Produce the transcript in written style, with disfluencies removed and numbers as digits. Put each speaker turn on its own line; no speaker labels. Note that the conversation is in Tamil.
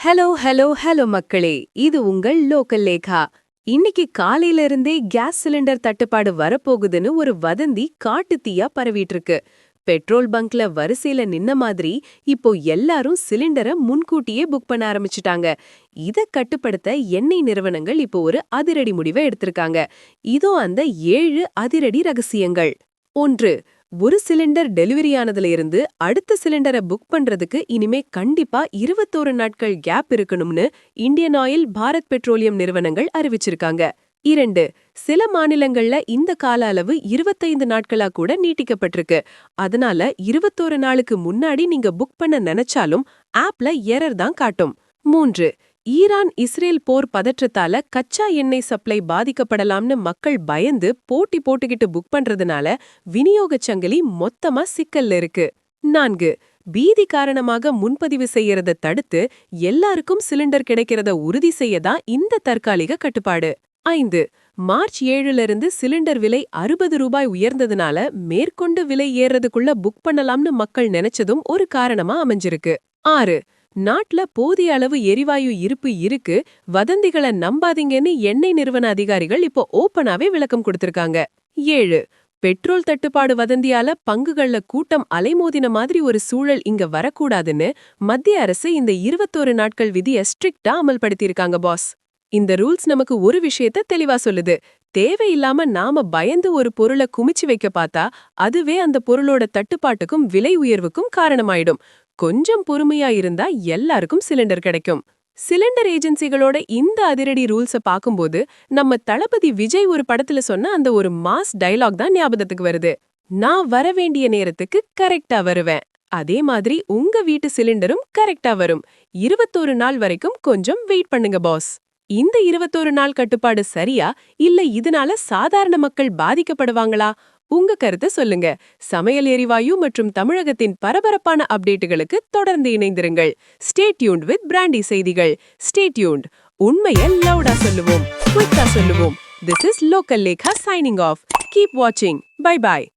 ஹலோ ஹலோ ஹலோ மக்களே, இது உங்கள் லோக்கல் லேகா. இன்னைக்கு காலையில இருந்தே கேஸ் சிலிண்டர் தட்டுப்பாடு வரப்போகுதுன்னு ஒரு வதந்தி காட்டு தீயா பரவிட்டு இருக்கு. பெட்ரோல் பங்க்ல வரிசையில நின்ன மாதிரி இப்போ எல்லாரும் சிலிண்டரை முன்கூட்டியே புக் பண்ண ஆரம்பிச்சுட்டாங்க. இத கட்டுப்படுத்த எண்ணெய் நிறுவனங்கள் இப்போ ஒரு அதிரடி முடிவை எடுத்திருக்காங்க. இதோ அந்த 7 அதிரடி ரகசியங்கள். 1. ஒரு சிலிண்டர் டெலிவரி ஆனதுல இருந்து அடுத்த சிலிண்டரை புக் பண்றதுக்கு இனிமே கண்டிப்பா 21 நாட்கள் கேப் இருக்கணும்னு இந்தியன் ஆயில், பாரத் பெட்ரோலியம் நிறுவனங்கள் அறிவிச்சிருக்காங்க. 2. சில மாநிலங்கள்ல இந்த கால அளவு 25 நாட்களா கூட நீட்டிக்கப்பட்டிருக்கு. அதனால 21 நாளுக்கு முன்னாடி நீங்க புக் பண்ண நினைச்சாலும் ஆப்ல எரர் தான் காட்டும். 3. ஈரான் இஸ்ரேல் போர் பதற்றத்தால கச்சா எண்ணெய் சப்ளை பாதிக்கப்படலாம்னு மக்கள் பயந்து போட்டி போட்டுக்கிட்டு புக் பண்றதுனால விநியோகச் சங்கிலி மொத்தமா சிக்கல்ல இருக்கு. 4. பீதி காரணமாக முன்பதிவு செய்யறத தடுத்து எல்லாருக்கும் சிலிண்டர் கிடைக்கிறத உறுதி செய்யதான் இந்த தற்காலிக கட்டுப்பாடு. 5. மார்ச் 7ல இருந்து சிலிண்டர் விலை 60 ரூபாய் உயர்ந்ததுனால மேற்கொண்டு விலை ஏறதுக்குள்ள புக் பண்ணலாம்னு மக்கள் நினைச்சதும் ஒரு காரணமா அமைஞ்சிருக்கு. 6. நாட்டுல போதிய அளவு எரிவாயு இருப்பு இருக்கு, வதந்திகளை நம்பாதீங்கன்னு எண்ணெய் நிறுவன அதிகாரிகள் இப்போ ஓப்பனாவே விளக்கம் கொடுத்திருக்காங்க. 7. பெட்ரோல் தட்டுப்பாடு வதந்தியால பங்குகள்ல கூட்டம் அலைமோதின மாதிரி ஒரு சூழல் இங்க வரக்கூடாதுன்னு மத்திய அரசு இந்த 21 நாட்கள் விதியை ஸ்ட்ரிக்டா அமல்படுத்தியிருக்காங்க பாஸ். இந்த ரூல்ஸ் நமக்கு ஒரு விஷயத்த தெளிவா சொல்லுது. தேவையில்லாம நாம பயந்து ஒரு பொருளை குமிச்சு வைக்க பார்த்தா அதுவே அந்த பொருளோட தட்டுப்பாட்டுக்கும் விலை உயர்வுக்கும் காரணமாயிடும். கொஞ்சம் பொறுமையா இருந்தா எல்லாருக்கும் சிலிண்டர் கிடைக்கும். சிலிண்டர் ஏஜென்சிகளோட இந்த அதிரடி ரூல்ஸ பாக்கும்போது நம்ம தளபதி விஜய் ஒரு படத்துல சொன்ன அந்த ஒரு மாஸ் டயலாக் தான் ஞாபகத்துக்கு வருது. நான் வர வேண்டிய நேரத்துக்கு கரெக்டா வருவேன். அதே மாதிரி உங்க வீட்டு சிலிண்டரும் கரெக்டா வரும். 21 நாள் வரைக்கும் கொஞ்சம் வெயிட் பண்ணுங்க பாஸ். இந்த 21 நாள் கட்டுப்பாடு சரியா, இல்ல இதனால சாதாரண மக்கள் பாதிக்கப்படுவாங்களா? உங்க கருத்தை சொல்லுங்க. சமையல் எரிவாயு மற்றும் தமிழகத்தின் பரபரப்பான அப்டேட்டுகளுக்கு தொடர்ந்து இணைந்திருங்கள். ஸ்டே டியூன்ட் வித் பிராண்டி செய்திகள். Stay tuned. உண்மையை லவுடா சொல்லுவோம், குயிக்கா சொல்லுவோம். This is Local Lekha signing off. Keep watching. Bye bye.